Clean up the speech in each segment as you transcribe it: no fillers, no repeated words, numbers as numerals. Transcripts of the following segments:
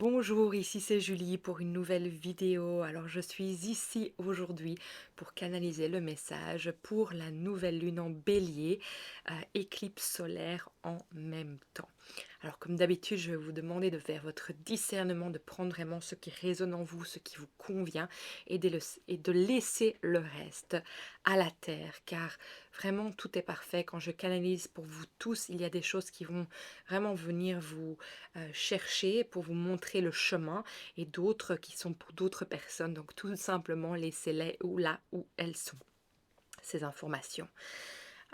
Bonjour, ici c'est Julie pour une nouvelle vidéo. Alors je suis ici aujourd'hui pour canaliser le message pour la nouvelle lune en bélier, éclipse solaire en même temps. Alors comme d'habitude, je vais vous demander de faire votre discernement, de prendre vraiment ce qui résonne en vous, ce qui vous convient et de laisser le reste à la terre, car vraiment tout est parfait. Quand je canalise pour vous tous, il y a des choses qui vont vraiment venir vous chercher pour vous montrer le chemin et d'autres qui sont pour d'autres personnes. Donc tout simplement laissez-les là où elles sont, ces informations.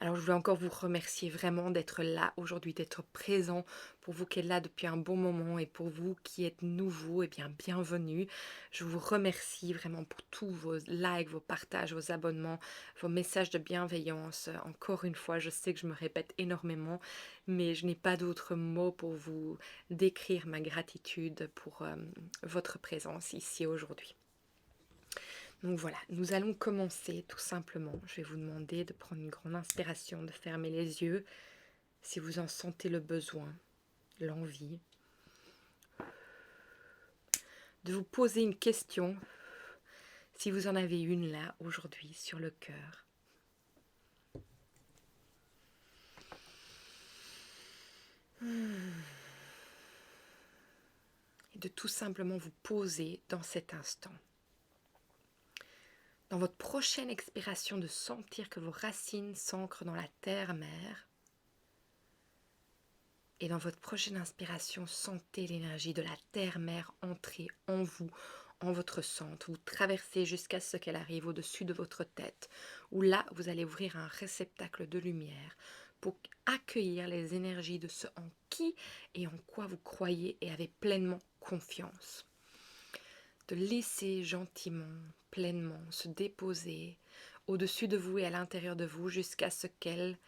Alors je voulais encore vous remercier vraiment d'être là aujourd'hui, d'être présent. Pour vous qui êtes là depuis un bon moment et pour vous qui êtes nouveau, eh bien bienvenue. Je vous remercie vraiment pour tous vos likes, vos partages, vos abonnements, vos messages de bienveillance. Encore une fois, je sais que je me répète énormément, mais je n'ai pas d'autres mots pour vous décrire ma gratitude pour votre présence ici aujourd'hui. Donc voilà, nous allons commencer tout simplement. Je vais vous demander de prendre une grande inspiration, de fermer les yeux si vous en sentez le besoin, l'envie, de vous poser une question si vous en avez une là aujourd'hui sur le cœur. Et de tout simplement vous poser dans cet instant. Dans votre prochaine expiration, de sentir que vos racines s'ancrent dans la terre-mère. Et dans votre prochaine inspiration, sentez l'énergie de la terre-mère entrer en vous, en votre centre. Vous traversez jusqu'à ce qu'elle arrive au-dessus de votre tête, où là, vous allez ouvrir un réceptacle de lumière pour accueillir les énergies de ce en qui et en quoi vous croyez et avez pleinement confiance. De laisser gentiment, pleinement se déposer au-dessus de vous et à l'intérieur de vous jusqu'à ce qu'elle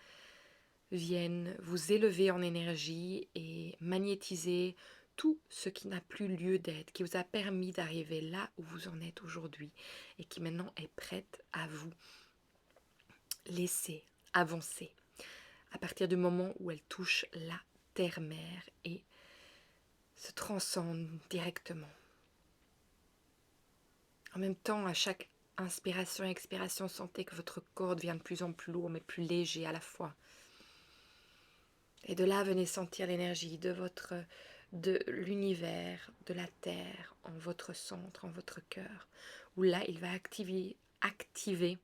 viennent vous élever en énergie et magnétiser tout ce qui n'a plus lieu d'être, qui vous a permis d'arriver là où vous en êtes aujourd'hui et qui maintenant est prête à vous laisser avancer à partir du moment où elle touche la terre-mère et se transcende directement. En même temps, à chaque inspiration et expiration, sentez que votre corps devient de plus en plus lourd mais plus léger à la fois. Et de là, venez sentir l'énergie de l'univers, de la Terre, en votre centre, en votre cœur, où là, il va activer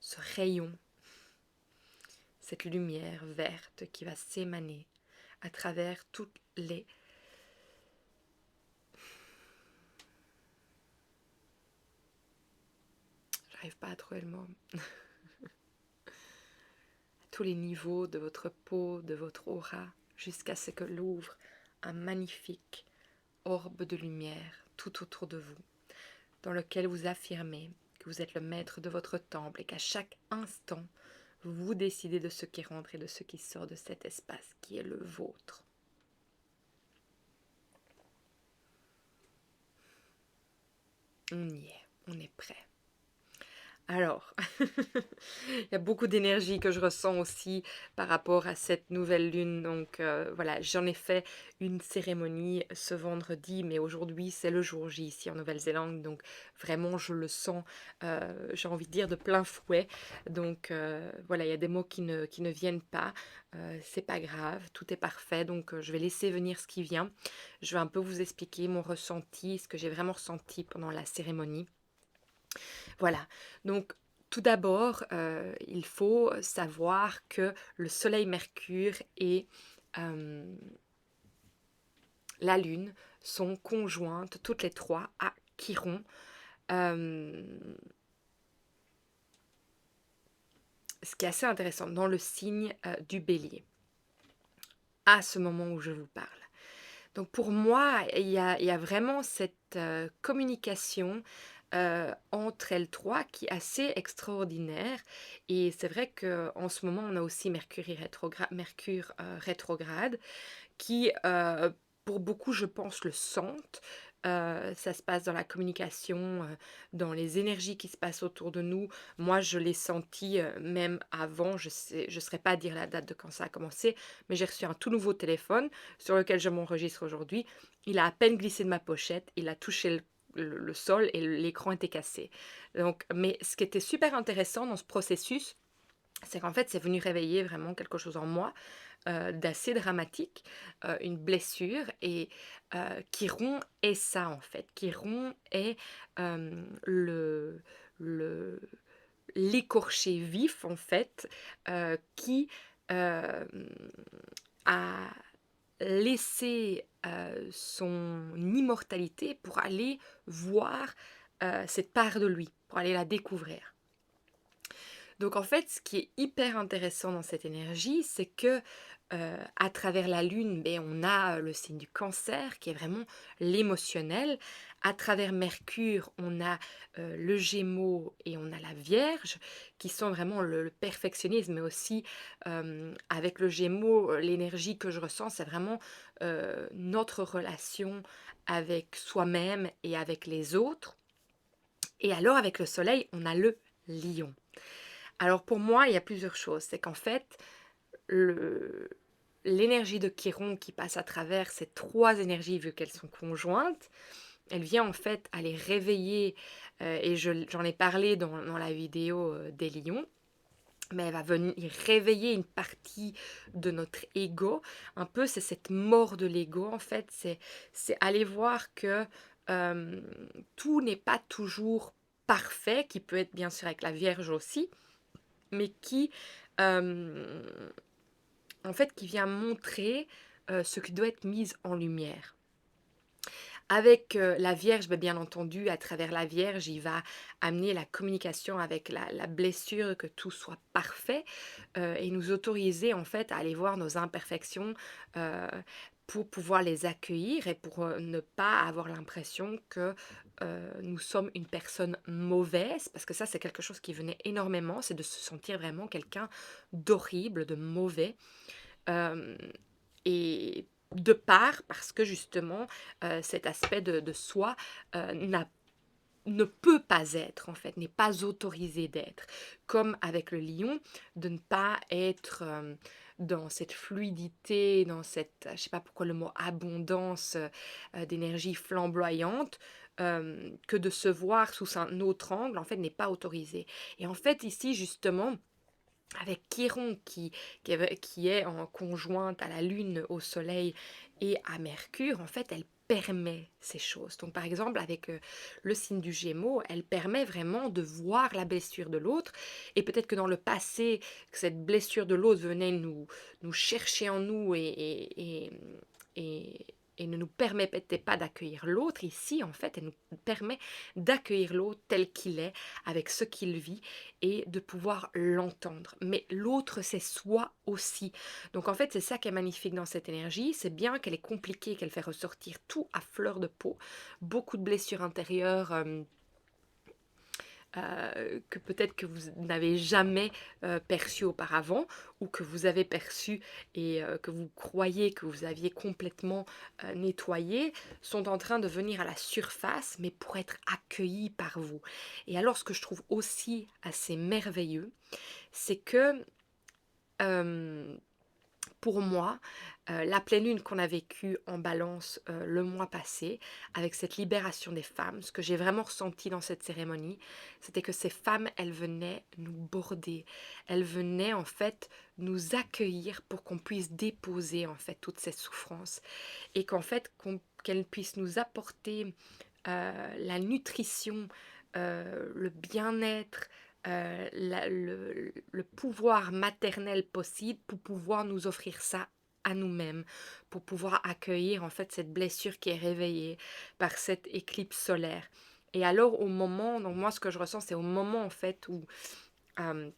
ce rayon, cette lumière verte qui va s'émaner à travers toutes les j'arrive pas à trouver le mot, tous les niveaux de votre peau, de votre aura, jusqu'à ce que l'ouvre un magnifique orbe de lumière tout autour de vous, dans lequel vous affirmez que vous êtes le maître de votre temple et qu'à chaque instant, vous décidez de ce qui rentre et de ce qui sort de cet espace qui est le vôtre. On y est, on est prêt. Alors, il y a beaucoup d'énergie que je ressens aussi par rapport à cette nouvelle lune. Donc voilà, j'en ai fait une cérémonie ce vendredi, mais aujourd'hui c'est le jour J ici en Nouvelle-Zélande. Donc vraiment, je le sens, j'ai envie de dire, de plein fouet. Donc voilà, il y a des mots qui ne viennent pas. C'est pas grave, tout est parfait. Donc je vais laisser venir ce qui vient. Je vais un peu vous expliquer mon ressenti, ce que j'ai vraiment ressenti pendant la cérémonie. Voilà, donc tout d'abord, il faut savoir que le Soleil, Mercure et la Lune sont conjointes, toutes les trois, à Chiron. Ce qui est assez intéressant, dans le signe du Bélier, à ce moment où je vous parle. Donc pour moi, il y a vraiment cette communication entre elles trois qui est assez extraordinaire. Et c'est vrai qu'en ce moment, on a aussi Mercure rétrograde qui, pour beaucoup, je pense, le sentent. ça se passe dans la communication, dans les énergies qui se passent autour de nous. Moi, je l'ai senti, même avant, je saurais pas dire la date de quand ça a commencé, mais j'ai reçu un tout nouveau téléphone sur lequel je m'enregistre aujourd'hui. Il a à peine glissé de ma pochette, il a touché le sol et l'écran était cassé. Donc mais ce qui était super intéressant dans ce processus, c'est qu'en fait, c'est venu réveiller vraiment quelque chose en moi, d'assez dramatique, une blessure et Chiron est ça, en fait. Chiron est, le l'écorché vif, en fait, qui, hem, a laissé, son immortalité pour aller voir, cette part de lui, pour aller la découvrir. Donc en fait, ce qui est hyper intéressant dans cette énergie, c'est que, à travers la lune, beh, on a, le signe du Cancer qui est vraiment l'émotionnel. À travers Mercure, on a, le Gémeaux et on a la Vierge qui sont vraiment le perfectionnisme, mais aussi, avec le Gémeaux, l'énergie que je ressens, c'est vraiment, notre relation avec soi-même et avec les autres. Et alors avec le Soleil, on a le Lion. Alors pour moi, il y a plusieurs choses. C'est qu'en fait, le l'énergie de Chiron qui passe à travers ces 3 énergies, vu qu'elles sont conjointes, elle vient en fait aller réveiller, et j'en ai parlé dans la vidéo, des lions, mais elle va venir réveiller une partie de notre ego. Un peu, c'est cette mort de l'ego en fait, c'est aller voir que, hem, tout n'est pas toujours parfait, qui peut être bien sûr avec la Vierge aussi, mais qui, hem, en fait, qui vient montrer, ce qui doit être mis en lumière. Avec, la Vierge, bah, bien entendu, à travers la Vierge, il va amener la communication avec la blessure, que tout soit parfait, et nous autoriser, en fait, à aller voir nos imperfections, heu, pour pouvoir les accueillir et pour, ne pas avoir l'impression que, nous sommes une personne mauvaise. Parce que ça, c'est quelque chose qui venait énormément, c'est de se sentir vraiment quelqu'un d'horrible, de mauvais. Hem et parce que justement, cet aspect de soi, n'a ne peut pas être en fait, n'est pas autorisé d'être. Comme avec le lion, de ne pas être, dans cette fluidité, dans cette, je sais pas pourquoi le mot abondance, d'énergie flamboyante, que de se voir sous un autre angle, en fait, n'est pas autorisé. Et en fait, ici, justement, avec Chiron qui est en conjointe à la Lune, au Soleil et à Mercure, en fait, elle permet ces choses. Donc, par exemple, avec le signe du Gémeaux, elle permet vraiment de voir la blessure de l'autre. Et peut-être que dans le passé, que cette blessure de l'autre venait nous chercher en nous et, et ne nous permettait pas d'accueillir l'autre. Ici, en fait, elle nous permet d'accueillir l'autre tel qu'il est, avec ce qu'il vit et de pouvoir l'entendre. Mais l'autre, c'est soi aussi. Donc en fait, c'est ça qui est magnifique dans cette énergie. C'est bien qu'elle est compliquée, qu'elle fait ressortir tout à fleur de peau. Beaucoup de blessures intérieures. Que peut-être que vous n'avez jamais perçu auparavant ou que vous avez perçu et que vous croyez que vous aviez complètement nettoyé, sont en train de venir à la surface, mais pour être accueillis par vous. Et alors, ce que je trouve aussi assez merveilleux, c'est que euh, pour moi, la pleine lune qu'on a vécue en Balance, le mois passé, avec cette libération des femmes, ce que j'ai vraiment ressenti dans cette cérémonie, c'était que ces femmes, elles venaient nous border. Elles venaient en fait nous accueillir pour qu'on puisse déposer en fait toute cette souffrance et qu'en fait qu'elles puissent nous apporter, la nutrition, le bien-être, le pouvoir maternel possible pour pouvoir nous offrir ça à nous-mêmes, pour pouvoir accueillir en fait cette blessure qui est réveillée par cette éclipse solaire. Et alors au moment, donc moi ce que je ressens c'est au moment en fait où euh,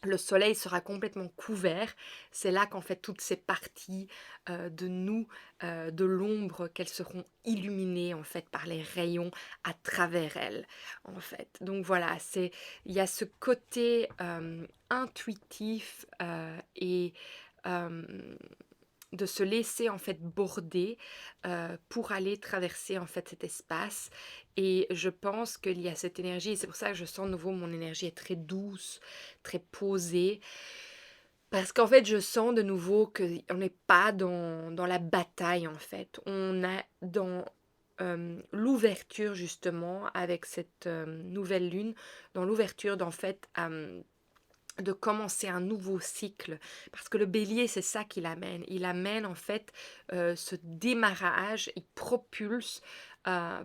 le soleil sera complètement couvert, c'est là qu'en fait toutes ces parties de nous, de l'ombre, qu'elles seront illuminées en fait par les rayons à travers elles en fait. Donc voilà, il y a ce côté intuitif et euh, de se laisser en fait border pour aller traverser en fait cet espace. Et je pense qu'il y a cette énergie, et c'est pour ça que je sens de nouveau mon énergie est très douce, très posée, parce qu'en fait je sens de nouveau qu'on n'est pas dans la bataille en fait, on est dans l'ouverture justement avec cette nouvelle lune, dans l'ouverture d'en fait de commencer un nouveau cycle. Parce que le bélier, c'est ça qu'il amène. Il amène en fait ce démarrage, il propulse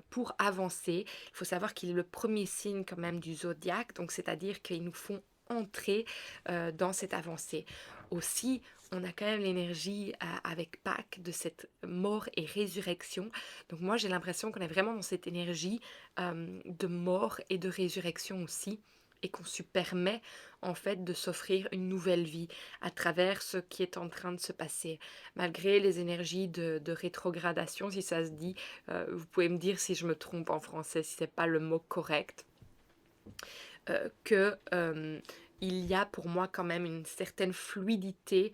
pour avancer. Il faut savoir qu'il est le premier signe quand même du zodiaque, donc c'est-à-dire qu'ils nous font entrer dans cette avancée. Aussi, on a quand même l'énergie avec Pâques de cette mort et résurrection. Donc moi, j'ai l'impression qu'on est vraiment dans cette énergie de mort et de résurrection aussi, et qu'on se permet en fait de s'offrir une nouvelle vie à travers ce qui est en train de se passer. Malgré les énergies de rétrogradation, si ça se dit, vous pouvez me dire si je me trompe en français, si c'est pas le mot correct, que il y a pour moi quand même une certaine fluidité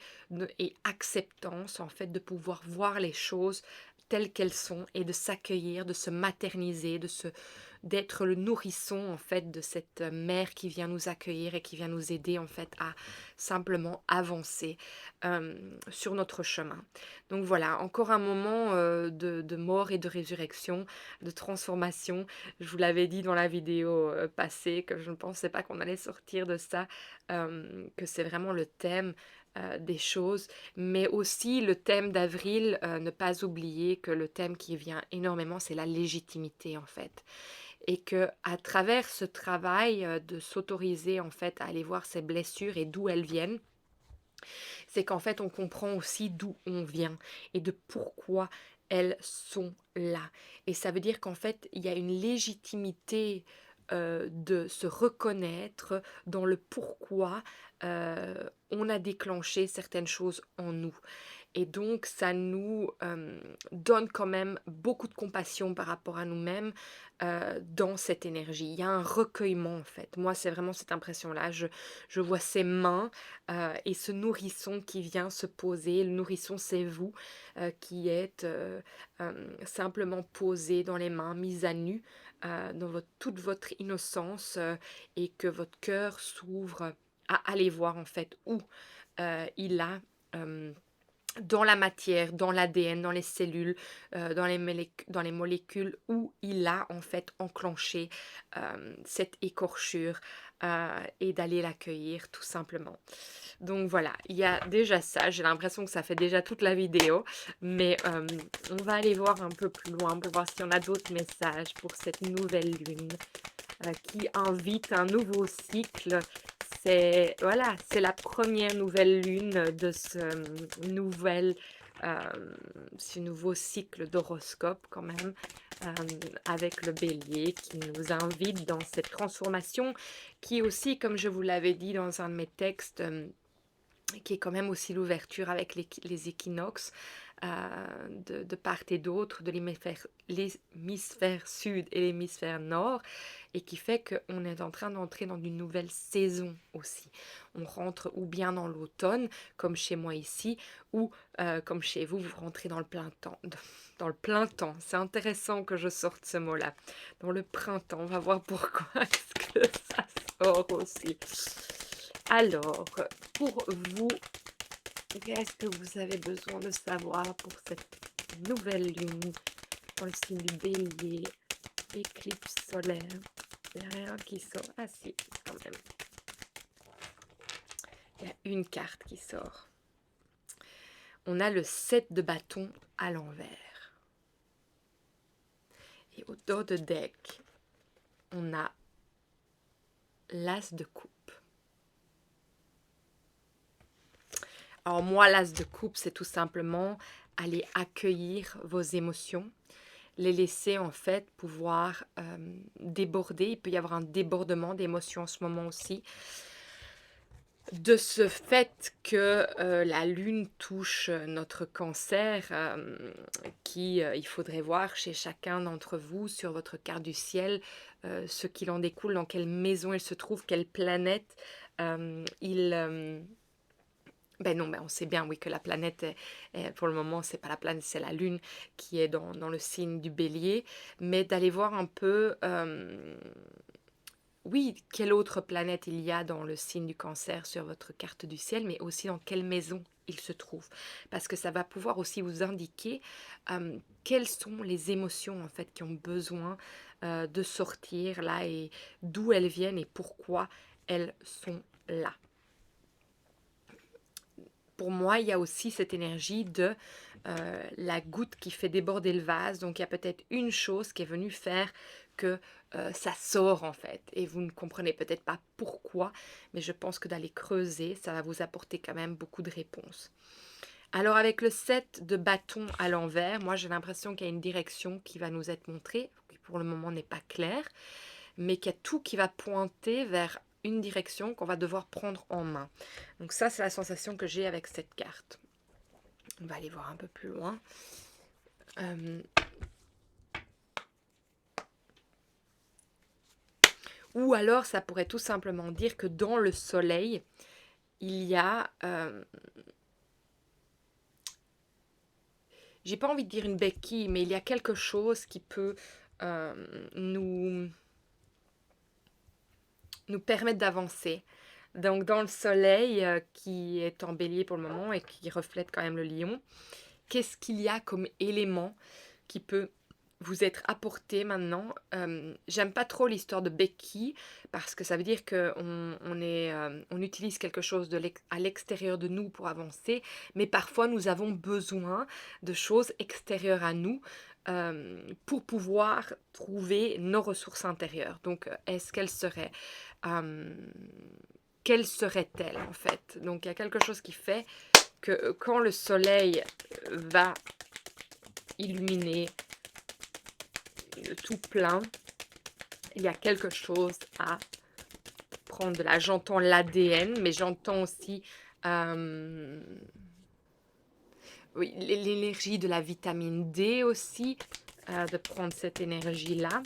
et acceptance en fait de pouvoir voir les choses telles qu'elles sont et de s'accueillir, de se materniser, d'être le nourrisson en fait de cette mère qui vient nous accueillir et qui vient nous aider en fait à simplement avancer sur notre chemin. Donc voilà, encore un moment de mort et de résurrection, de transformation. Je vous l'avais dit dans la vidéo passée que je ne pensais pas qu'on allait sortir de ça, que c'est vraiment le thème des choses, mais aussi le thème d'avril, ne pas oublier que le thème qui vient énormément, c'est la légitimité en fait. Et que à travers ce travail de s'autoriser en fait à aller voir ses blessures et d'où elles viennent, c'est qu'en fait on comprend aussi d'où on vient et de pourquoi elles sont là. Et ça veut dire qu'en fait il y a une légitimité de se reconnaître dans le pourquoi on a déclenché certaines choses en nous. Et donc, ça nous donne quand même beaucoup de compassion par rapport à nous-mêmes dans cette énergie. Il y a un recueillement, en fait. Moi, c'est vraiment cette impression-là. Je vois ces mains et ce nourrisson qui vient se poser. Le nourrisson, c'est vous qui êtes simplement posé dans les mains, mis à nu, dans toute votre innocence et que votre cœur s'ouvre à aller voir, en fait, où il a... dans la matière, dans l'ADN, dans les cellules, dans les molécules, où il a en fait enclenché cette écorchure et d'aller l'accueillir tout simplement. Donc voilà, il y a déjà ça, j'ai l'impression que ça fait déjà toute la vidéo, mais on va aller voir un peu plus loin pour voir s'il y en a d'autres messages pour cette nouvelle lune qui invite un nouveau cycle. C'est voilà, c'est la première nouvelle lune de ce nouveau cycle d'horoscope quand même, avec le bélier qui nous invite dans cette transformation qui aussi, comme je vous l'avais dit dans un de mes textes, qui est quand même aussi l'ouverture avec les équinoxes de part et d'autre, de l'hémisphère sud et l'hémisphère nord, et qui fait qu'on est en train d'entrer dans une nouvelle saison aussi. On rentre ou bien dans l'automne, comme chez moi ici, ou comme chez vous, vous rentrez dans le plein temps. Dans le plein temps, c'est intéressant que je sorte ce mot-là. Dans le printemps, on va voir pourquoi est-ce que ça sort aussi. Alors, pour vous, qu'est-ce que vous avez besoin de savoir pour cette nouvelle lune dans le signe du bélier, éclipse solaire? Il n'y a rien qui sort. Ah si, quand même. Il y a une carte qui sort. On a le 7 de bâton à l'envers. Et au dos de deck, on a l'as de coupe. Alors moi, l'as de coupe, c'est tout simplement aller accueillir vos émotions, les laisser en fait pouvoir déborder. Il peut y avoir un débordement d'émotions en ce moment aussi. De ce fait que la lune touche notre cancer, il faudrait voir chez chacun d'entre vous sur votre carte du ciel ce qu'il en découle, dans quelle maison il se trouve, quelle planète il Ben non, ben on sait bien, oui, que la planète, pour le moment, c'est pas la planète, c'est la Lune qui est dans le signe du Bélier, mais d'aller voir un peu, oui, quelle autre planète il y a dans le signe du Cancer sur votre carte du ciel, mais aussi dans quelle maison il se trouve. Parce que ça va pouvoir aussi vous indiquer quelles sont les émotions en fait qui ont besoin de sortir là et d'où elles viennent et pourquoi elles sont là. Pour moi, il y a aussi cette énergie de la goutte qui fait déborder le vase. Donc, il y a peut-être une chose qui est venue faire que ça sort en fait. Et vous ne comprenez peut-être pas pourquoi, mais je pense que d'aller creuser, ça va vous apporter quand même beaucoup de réponses. Alors, avec le 7 de bâton à l'envers, moi j'ai l'impression qu'il y a une direction qui va nous être montrée, qui pour le moment n'est pas claire, mais qu'il y a tout qui va pointer vers une direction qu'on va devoir prendre en main. Donc ça, c'est la sensation que j'ai avec cette carte. On va aller voir un peu plus loin. Ou alors, ça pourrait tout simplement dire que dans le soleil, il y a... j'ai pas envie de dire une béquille, mais il y a quelque chose qui peut nous permettre d'avancer. Donc dans le soleil, qui est en bélier pour le moment et qui reflète quand même le lion, qu'est-ce qu'il y a comme élément qui peut vous être apporté maintenant? J'aime pas trop l'histoire de béquille parce que ça veut dire on utilise quelque chose à l'extérieur de nous pour avancer, mais parfois nous avons besoin de choses extérieures à nous pour pouvoir trouver nos ressources intérieures. Donc, est-ce qu'elles seraient... quelle serait-elle en fait? Donc, il y a quelque chose qui fait que quand le soleil va illuminer tout plein, il y a quelque chose à prendre de là. J'entends l'ADN, mais j'entends aussi oui, l'énergie de la vitamine D aussi, de prendre cette énergie-là.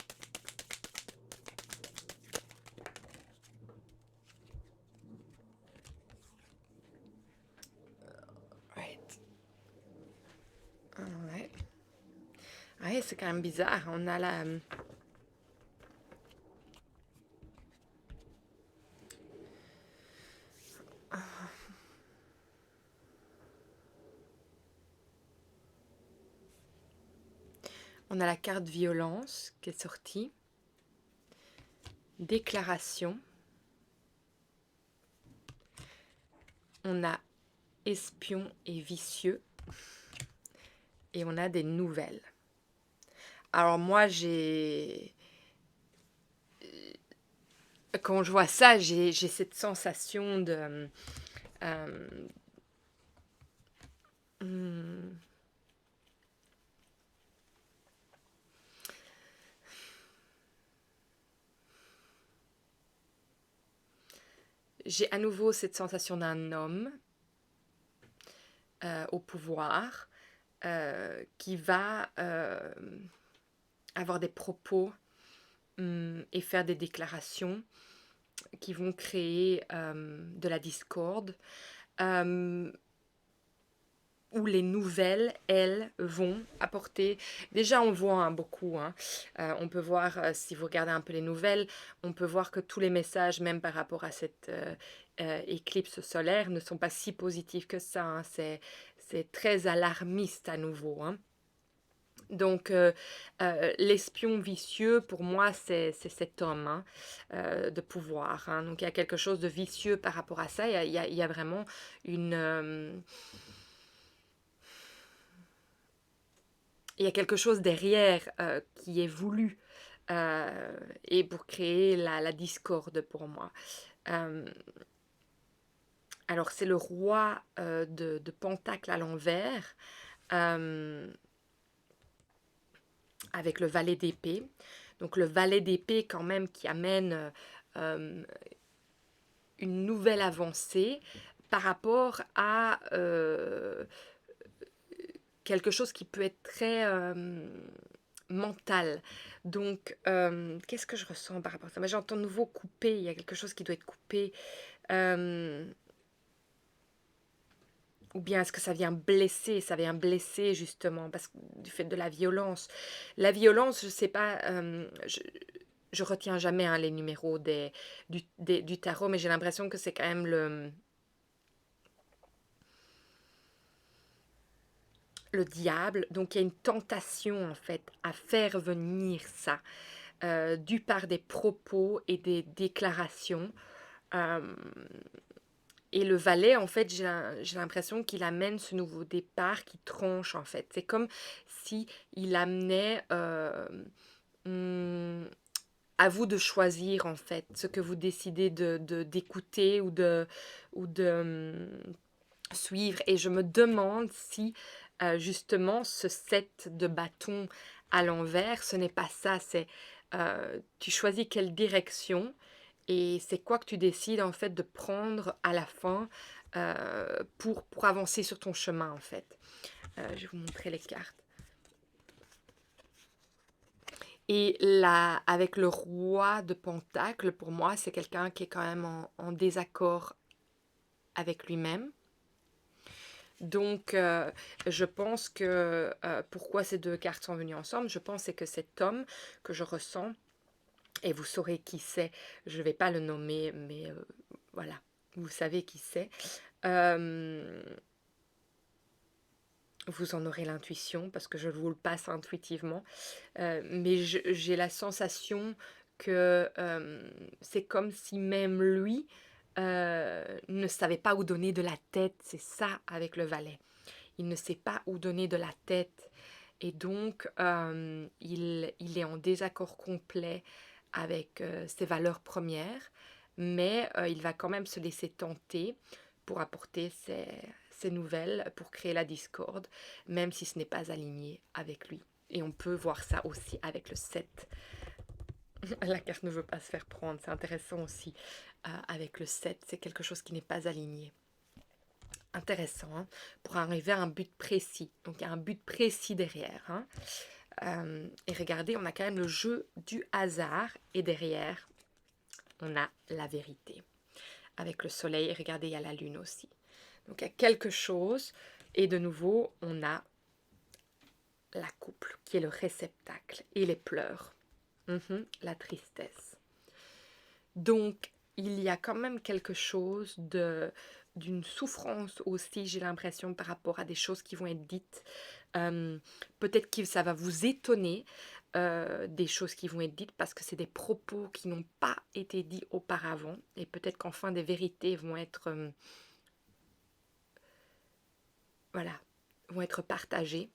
Right. Ouais. Ouais, c'est quand même bizarre. On a la... on a la carte violence qui est sortie. Déclaration. On a espion et vicieux. Et on a des nouvelles. Alors moi, quand je vois ça, j'ai cette sensation de... j'ai à nouveau cette sensation d'un homme au pouvoir qui va avoir des propos et faire des déclarations qui vont créer de la discorde, où les nouvelles, elles, vont apporter... Déjà, on voit beaucoup. On peut voir, si vous regardez un peu les nouvelles, on peut voir que tous les messages, même par rapport à cette éclipse solaire, ne sont pas si positifs que ça. C'est très alarmiste à nouveau. Donc, l'espion vicieux, pour moi, c'est cet homme de pouvoir. Donc, il y a quelque chose de vicieux par rapport à ça. Il y a vraiment une... il y a quelque chose derrière qui est voulu et pour créer la discorde pour moi. Alors, c'est le roi de Pentacle à l'envers avec le valet d'épée. Donc, le valet d'épée quand même qui amène une nouvelle avancée par rapport à quelque chose qui peut être très mental. Donc, qu'est-ce que je ressens par rapport à ça? Mais j'entends de nouveau couper, il y a quelque chose qui doit être coupé. Ou bien est-ce que ça vient blesser justement, parce que du fait de la violence. La violence, je sais pas, je retiens jamais hein, les numéros du tarot, mais j'ai l'impression que c'est quand même le diable. Donc il y a une tentation en fait à faire venir ça, du par des propos et des déclarations. Euh, Et le valet, en fait, j'ai l'impression qu'il amène ce nouveau départ qui tranche, en fait. C'est comme si il amenait hum, à vous de choisir, en fait, ce que vous décidez d'écouter ou de suivre. Et je me demande si, justement, ce set de bâtons à l'envers, ce n'est pas ça. C'est tu choisis quelle direction et c'est quoi que tu décides en fait de prendre à la fin pour avancer sur ton chemin en fait. Je vais vous montrer les cartes. Et là, avec le roi de Pentacle, pour moi, c'est quelqu'un qui est quand même en désaccord avec lui-même. Donc, je pense que pourquoi ces deux cartes sont venues ensemble, je pense c'est que cet homme que je ressens, et vous saurez qui c'est, je ne vais pas le nommer, mais voilà, vous savez qui c'est. Euh, Vous en aurez l'intuition parce que je vous le passe intuitivement. Mais j'ai la sensation que c'est comme si même lui ne savait pas où donner de la tête. C'est ça avec le valet. Il ne sait pas où donner de la tête. Et donc, il est en désaccord complet avec ses valeurs premières, mais il va quand même se laisser tenter pour apporter ses nouvelles, pour créer la discorde, même si ce n'est pas aligné avec lui. Et on peut voir ça aussi avec le 7. La carte ne veut pas se faire prendre, c'est intéressant aussi. Avec le 7, c'est quelque chose qui n'est pas aligné. Intéressant, hein, pour arriver à un but précis. Donc il y a un but précis derrière. Hein. Et regardez, on a quand même le jeu du hasard et derrière, on a la vérité. Avec le soleil, et regardez, il y a la lune aussi. Donc il y a quelque chose et de nouveau, on a la couple qui est le réceptacle et les pleurs. La tristesse. Donc il y a quand même quelque chose d'une souffrance aussi, j'ai l'impression, par rapport à des choses qui vont être dites. Peut-être que ça va vous étonner, des choses qui vont être dites, parce que c'est des propos qui n'ont pas été dits auparavant. Et peut-être qu'enfin des vérités vont être, voilà, vont être partagées.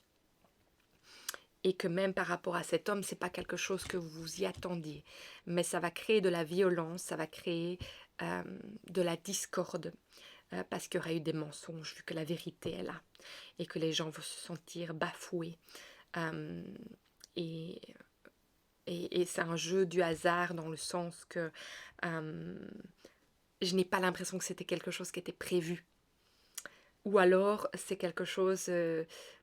Et que même par rapport à cet homme, c'est pas quelque chose que vous y attendiez. Mais ça va créer de la violence, ça va créer de la discorde. Parce qu'il y aura eu des mensonges, vu que la vérité est là. Et que les gens vont se sentir bafoués. Euh, et et c'est un jeu du hasard dans le sens que je n'ai pas l'impression que c'était quelque chose qui était prévu. Ou alors c'est quelque chose,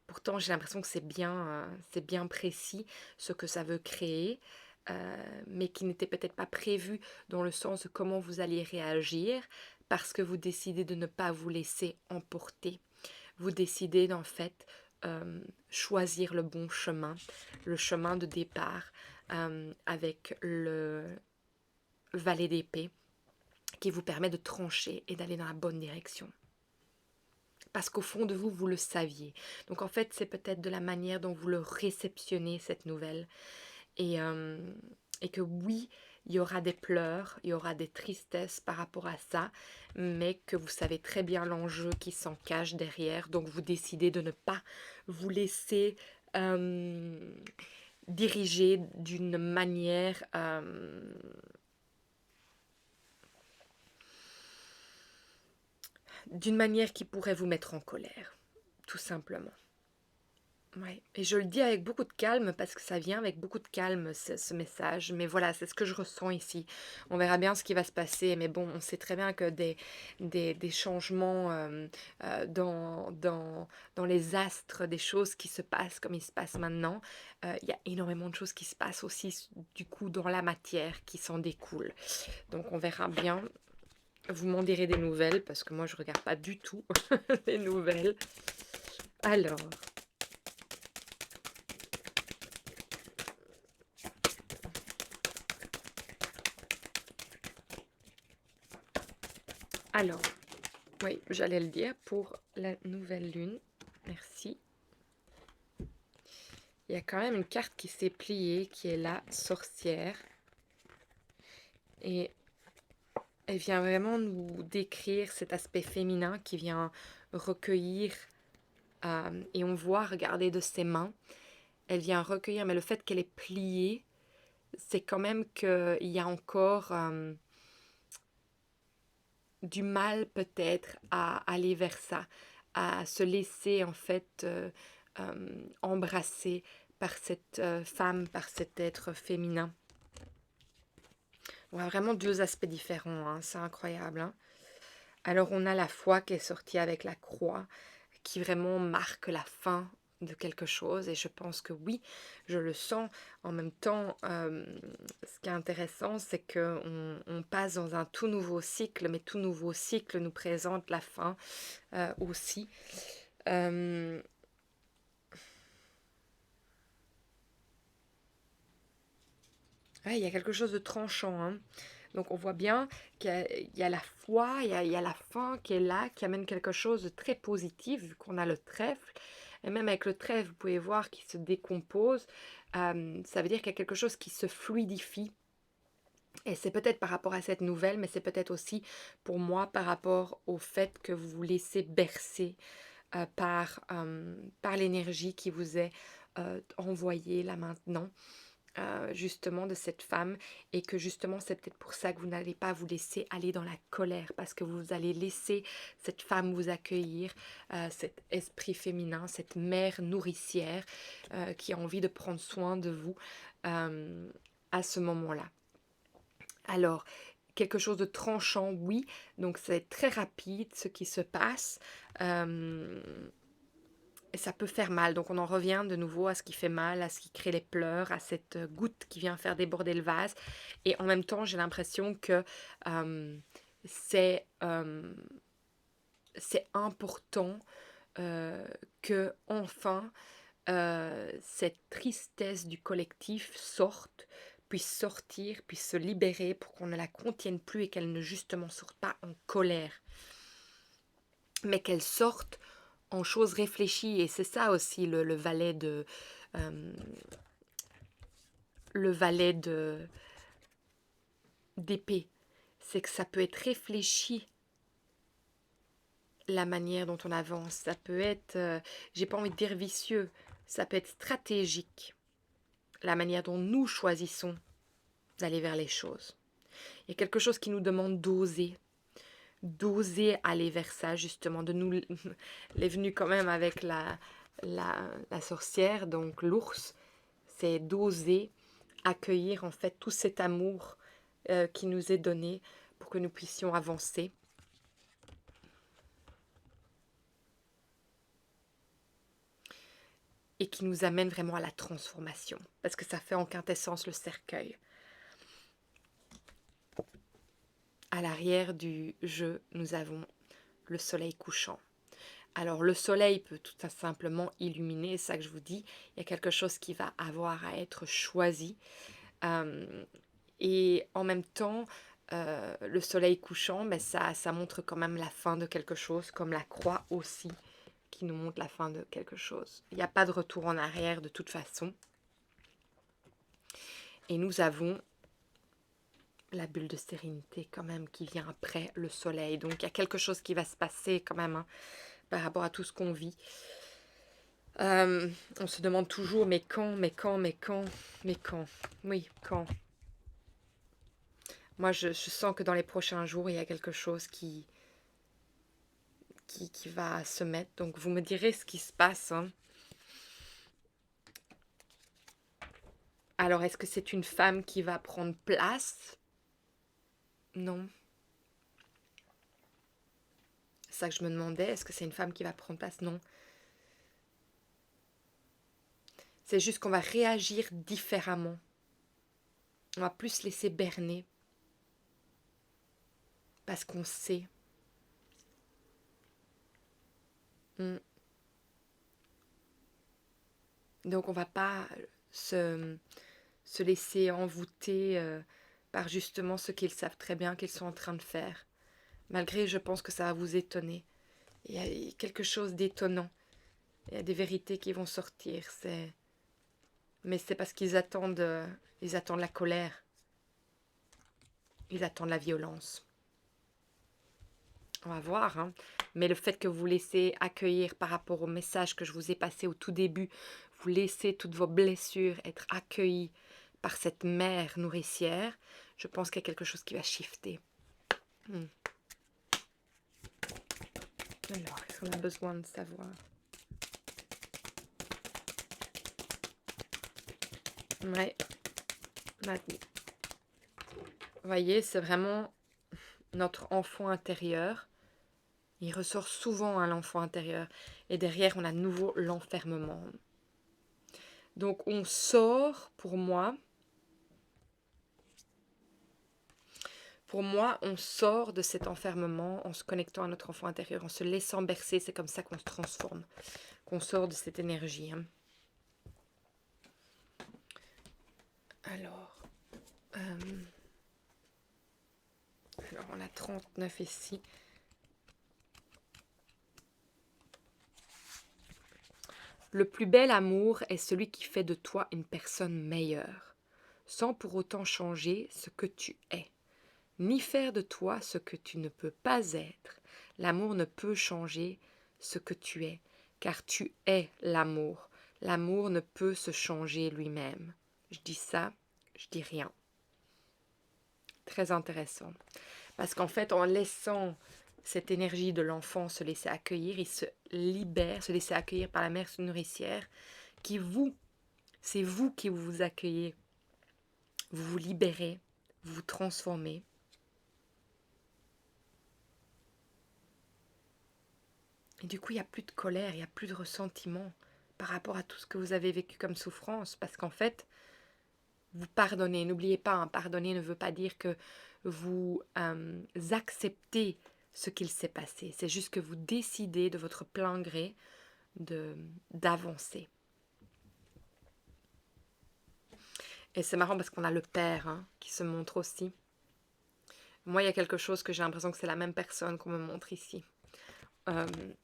pourtant j'ai l'impression que c'est bien précis ce que ça veut créer, mais qui n'était peut-être pas prévu dans le sens de comment vous alliez réagir, parce que vous décidez de ne pas vous laisser emporter. Vous décidez d'en fait choisir le bon chemin, le chemin de départ avec le valet d'épée qui vous permet de trancher et d'aller dans la bonne direction. Parce qu'au fond de vous, vous le saviez. Donc en fait, c'est peut-être de la manière dont vous le réceptionnez, cette nouvelle. Et, et que oui, il y aura des pleurs, il y aura des tristesses par rapport à ça, mais que vous savez très bien l'enjeu qui s'en cache derrière. Donc vous décidez de ne pas vous laisser diriger d'une manière qui pourrait vous mettre en colère, tout simplement. Ouais. Et je le dis avec beaucoup de calme parce que ça vient avec beaucoup de calme ce message. Mais voilà, c'est ce que je ressens ici. On verra bien ce qui va se passer. Mais bon, on sait très bien que des changements dans les astres, des choses qui se passent comme il se passe maintenant, il y a énormément de choses qui se passent aussi du coup dans la matière qui s'en découlent. Donc on verra bien Vous m'en direz des nouvelles parce que moi je regarde pas du tout les nouvelles. Alors, alors, oui, j'allais le dire pour la nouvelle lune. Merci. Il y a quand même une carte qui s'est pliée, qui est la sorcière. Et elle vient vraiment nous décrire cet aspect féminin qui vient recueillir. Et on voit, regarder de ses mains, elle vient recueillir, mais le fait qu'elle est pliée, c'est quand même qu'il y a encore du mal peut-être à aller vers ça, à se laisser en fait embrasser par cette femme, par cet être féminin. On a vraiment deux aspects différents, hein, c'est incroyable. Hein. Alors on a la foi qui est sortie avec la croix, qui vraiment marque la fin de quelque chose, et je pense que oui, je le sens. En même temps, ce qui est intéressant, c'est qu'on passe dans un tout nouveau cycle, mais tout nouveau cycle nous présente la fin aussi. Euh, ouais, il y a quelque chose de tranchant, hein. Donc on voit bien qu'il y a la foi, il y a la fin qui est là, qui amène quelque chose de très positif, vu qu'on a le trèfle. Et même avec le trèfle, vous pouvez voir qu'il se décompose. Ça veut dire qu'il y a quelque chose qui se fluidifie. Et c'est peut-être par rapport à cette nouvelle, mais c'est peut-être aussi pour moi par rapport au fait que vous vous laissez bercer par l'énergie qui vous est envoyée là maintenant. Justement de cette femme, et que justement c'est peut-être pour ça que vous n'allez pas vous laisser aller dans la colère, parce que vous allez laisser cette femme vous accueillir, cet esprit féminin, cette mère nourricière qui a envie de prendre soin de vous euh, à ce moment-là. Alors, quelque chose de tranchant, oui, donc c'est très rapide ce qui se passe. Euh, et ça peut faire mal, donc on en revient de nouveau à ce qui fait mal, à ce qui crée les pleurs, à cette goutte qui vient faire déborder le vase. Et en même temps, j'ai l'impression que euh, c'est euh, c'est important euh, que enfin cette tristesse du collectif sorte, puisse sortir, puisse se libérer pour qu'on ne la contienne plus et qu'elle ne justement sorte pas en colère, mais qu'elle sorte en choses réfléchies. Et c'est ça aussi le valet de euh, le valet de d'épée, c'est que ça peut être réfléchi, la manière dont on avance. Ça peut être, j'ai pas envie de dire vicieux, ça peut être stratégique, la manière dont nous choisissons d'aller vers les choses. Il y a quelque chose qui nous demande d'oser aller vers ça, justement, de nous... Elle est venue quand même avec la sorcière, donc l'ours, c'est d'oser accueillir en fait tout cet amour qui nous est donné pour que nous puissions avancer. Et qui nous amène vraiment à la transformation, parce que ça fait en quintessence le cercueil. À l'arrière du jeu, nous avons le soleil couchant. Alors le soleil peut tout simplement illuminer, c'est ça que je vous dis, il y a quelque chose qui va avoir à être choisi. Euh, et en même temps, le soleil couchant, ben ça montre quand même la fin de quelque chose, comme la croix aussi, qui nous montre la fin de quelque chose. Il n'y a pas de retour en arrière de toute façon. Et nous avons la bulle de sérénité quand même qui vient après le soleil. Donc il y a quelque chose qui va se passer quand même hein, par rapport à tout ce qu'on vit. On se demande toujours mais quand, mais quand, mais quand, mais quand. Oui, quand. Moi je sens que dans les prochains jours il y a quelque chose qui va se mettre. Donc vous me direz ce qui se passe. Hein. Alors est-ce que c'est une femme qui va prendre place? Non. C'est ça que je me demandais. Est-ce que c'est une femme qui va prendre place? Non. C'est juste qu'on va réagir différemment. On va plus se laisser berner. parce qu'on sait. Mm. Donc on va pas se laisser envoûter par justement ce qu'ils savent très bien qu'ils sont en train de faire. Malgré, je pense que ça va vous étonner. Il y a quelque chose d'étonnant. Il y a des vérités qui vont sortir. Mais c'est parce ils attendent la colère. Ils attendent la violence. On va voir, hein. Mais le fait que vous laissez accueillir par rapport au message que je vous ai passé au tout début, vous laissez toutes vos blessures être accueillies par cette mère nourricière, je pense qu'il y a quelque chose qui va shifter. Alors, est-ce qu'on a besoin de savoir? Ouais, maintenant. Vous voyez, c'est vraiment notre enfant intérieur. Il ressort souvent à l'enfant intérieur. Et derrière, on a de nouveau l'enfermement. Donc, on sort, pour moi, on sort de cet enfermement en se connectant à notre enfant intérieur, en se laissant bercer. C'est comme ça qu'on se transforme, qu'on sort de cette énergie. Hein. Alors, on a 39 ici. Le plus bel amour est celui qui fait de toi une personne meilleure, sans pour autant changer ce que tu es, ni faire de toi ce que tu ne peux pas être. L'amour ne peut changer ce que tu es, car tu es l'amour. L'amour ne peut se changer lui-même. Je dis ça, je dis rien. Très intéressant. Parce qu'en fait, en laissant cette énergie de l'enfant se laisser accueillir, il se libère, se laisser accueillir par la mère nourricière, c'est vous qui vous accueillez, vous vous libérez, vous vous transformez. Et du coup, il n'y a plus de colère, il n'y a plus de ressentiment par rapport à tout ce que vous avez vécu comme souffrance, parce qu'en fait, vous pardonnez. N'oubliez pas, hein, pardonner ne veut pas dire que vous acceptez ce qu'il s'est passé. C'est juste que vous décidez de votre plein gré d'avancer. Et c'est marrant parce qu'on a le père hein, qui se montre aussi. Moi, il y a quelque chose que j'ai l'impression que c'est la même personne qu'on me montre ici. Il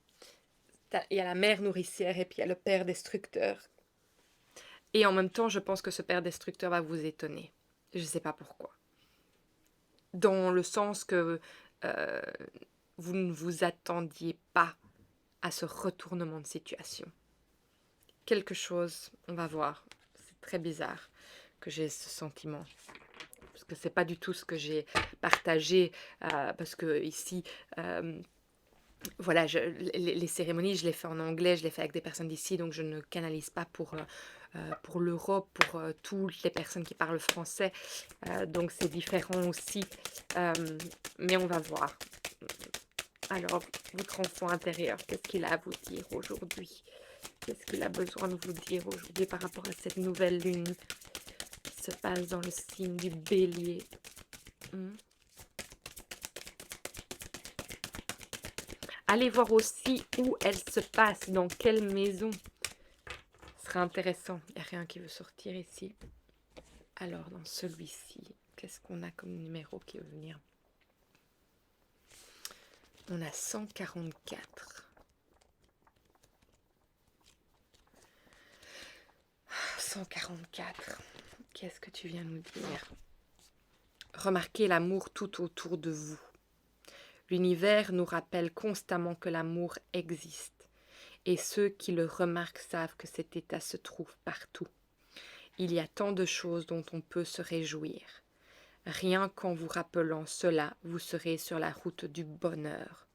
y a la mère nourricière et puis il y a le père destructeur. Et en même temps, je pense que ce père destructeur va vous étonner. Je ne sais pas pourquoi. Dans le sens que vous ne vous attendiez pas à ce retournement de situation. Quelque chose, on va voir. C'est très bizarre que j'ai ce sentiment. Parce que c'est pas du tout ce que j'ai partagé. Parce que ici, voilà, les cérémonies, je les fais en anglais, je les fais avec des personnes d'ici, donc je ne canalise pas pour l'Europe, pour toutes les personnes qui parlent français. Donc c'est différent aussi. Mais on va voir. Alors, votre enfant intérieur, qu'est-ce qu'il a à vous dire aujourd'hui? Qu'est-ce qu'il a besoin de vous dire aujourd'hui par rapport à cette nouvelle lune qui se passe dans le signe du Bélier? Allez voir aussi où elle se passe, dans quelle maison. Ce serait intéressant. Il n'y a rien qui veut sortir ici. Alors, dans celui-ci, qu'est-ce qu'on a comme numéro qui veut venir? On a 144. 144. Qu'est-ce que tu viens nous dire? Remarquez l'amour tout autour de vous. L'univers nous rappelle constamment que l'amour existe. Et ceux qui le remarquent savent que cet état se trouve partout. Il y a tant de choses dont on peut se réjouir. Rien qu'en vous rappelant cela, vous serez sur la route du bonheur.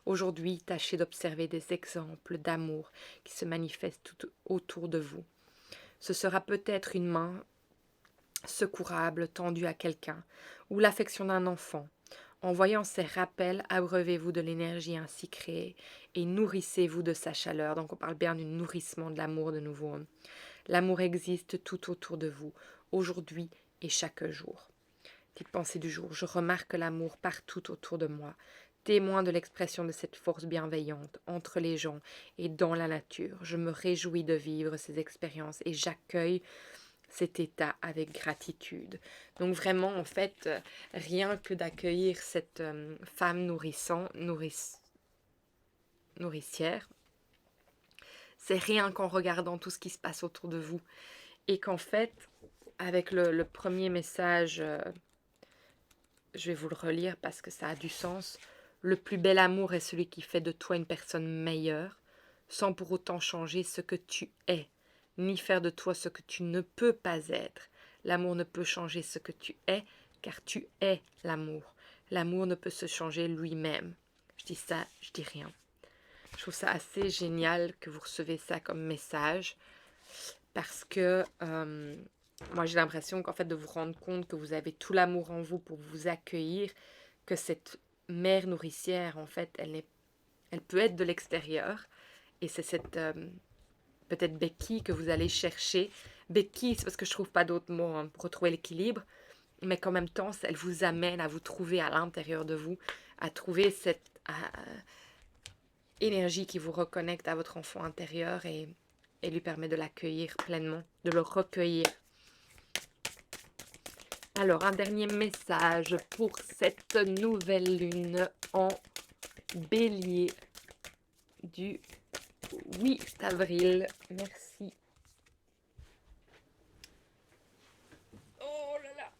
Aujourd'hui, tâchez d'observer des exemples d'amour qui se manifestent tout autour de vous. Ce sera peut-être une main secourable tendue à quelqu'un, ou l'affection d'un enfant. En voyant ces rappels, abreuvez-vous de l'énergie ainsi créée et nourrissez-vous de sa chaleur. Donc on parle bien du nourrissement de l'amour de nouveau. L'amour existe tout autour de vous, aujourd'hui et chaque jour. Petite pensée du jour. Je remarque l'amour partout autour de moi, témoin de l'expression de cette force bienveillante entre les gens et dans la nature. Je me réjouis de vivre ces expériences et j'accueille cet état avec gratitude. Donc vraiment, en fait, rien que d'accueillir cette femme nourricière, c'est rien qu'en regardant tout ce qui se passe autour de vous. Et qu'en fait, avec le premier message, je vais vous le relire parce que ça a du sens. Le plus bel amour est celui qui fait de toi une personne meilleure, sans pour autant changer ce que tu es, ni faire de toi ce que tu ne peux pas être. L'amour ne peut changer ce que tu es, car tu es l'amour. L'amour ne peut se changer lui-même. Je dis ça, je dis rien. Je trouve ça assez génial que vous recevez ça comme message, parce que moi j'ai l'impression qu'en fait de vous rendre compte que vous avez tout l'amour en vous pour vous accueillir, que cette mère nourricière en fait elle peut être de l'extérieur, et c'est cette peut-être béquille que vous allez chercher. Béquille, c'est parce que je trouve pas d'autres mots hein, pour retrouver l'équilibre, mais qu'en même temps elle vous amène à vous trouver à l'intérieur de vous, à trouver cette énergie qui vous reconnecte à votre enfant intérieur et lui permet de l'accueillir pleinement, de le recueillir. Alors, un dernier message pour cette nouvelle lune en bélier du 8 avril. Merci. Oh là là.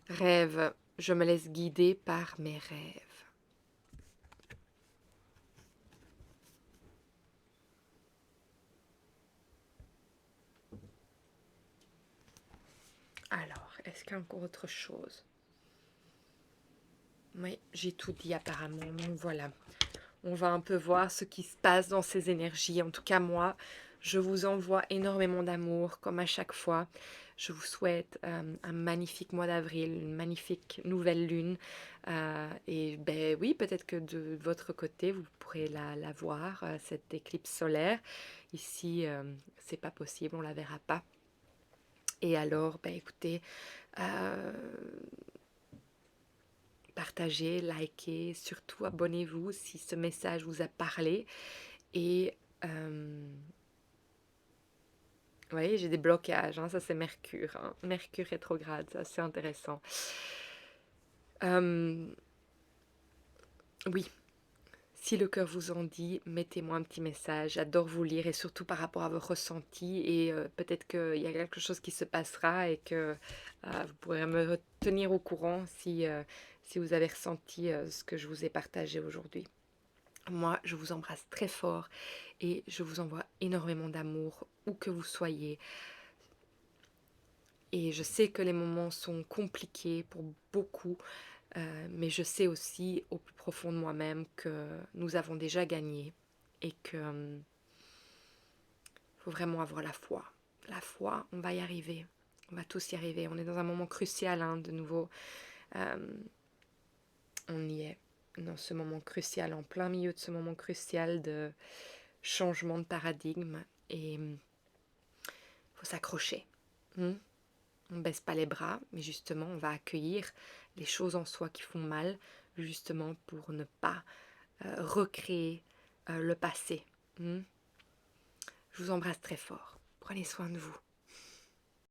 Rêve, je me laisse guider par mes rêves. Alors, est-ce qu'il y a encore autre chose? Oui, j'ai tout dit apparemment, donc voilà. On va un peu voir ce qui se passe dans ces énergies. En tout cas, moi, je vous envoie énormément d'amour, comme à chaque fois. Je vous souhaite un magnifique mois d'avril, une magnifique nouvelle lune. Et ben oui, peut-être que de votre côté, vous pourrez la voir, cette éclipse solaire. Ici, c'est pas possible, on la verra pas. Et alors, ben écoutez, partagez, likez, surtout abonnez-vous si ce message vous a parlé. Et vous voyez, j'ai des blocages, hein, ça c'est Mercure. Hein. Mercure rétrograde, ça c'est intéressant. Oui, si le cœur vous en dit, mettez-moi un petit message. J'adore vous lire et surtout par rapport à vos ressentis. Et peut-être qu'il y a quelque chose qui se passera et que vous pourrez me tenir au courant si, si vous avez ressenti ce que je vous ai partagé aujourd'hui. Moi, je vous embrasse très fort et je vous envoie énormément d'amour où que vous soyez. Et je sais que les moments sont compliqués pour beaucoup, mais je sais aussi au plus profond de moi-même que nous avons déjà gagné et que faut vraiment avoir la foi. La foi, on va y arriver. On va tous y arriver. On est dans un moment crucial, hein, de nouveau. On y est dans ce moment crucial, en plein milieu de ce moment crucial de changement de paradigme. Et faut s'accrocher. On ne baisse pas les bras, mais justement, on va accueillir les choses en soi qui font mal, justement pour ne pas recréer le passé. Je vous embrasse très fort. Prenez soin de vous.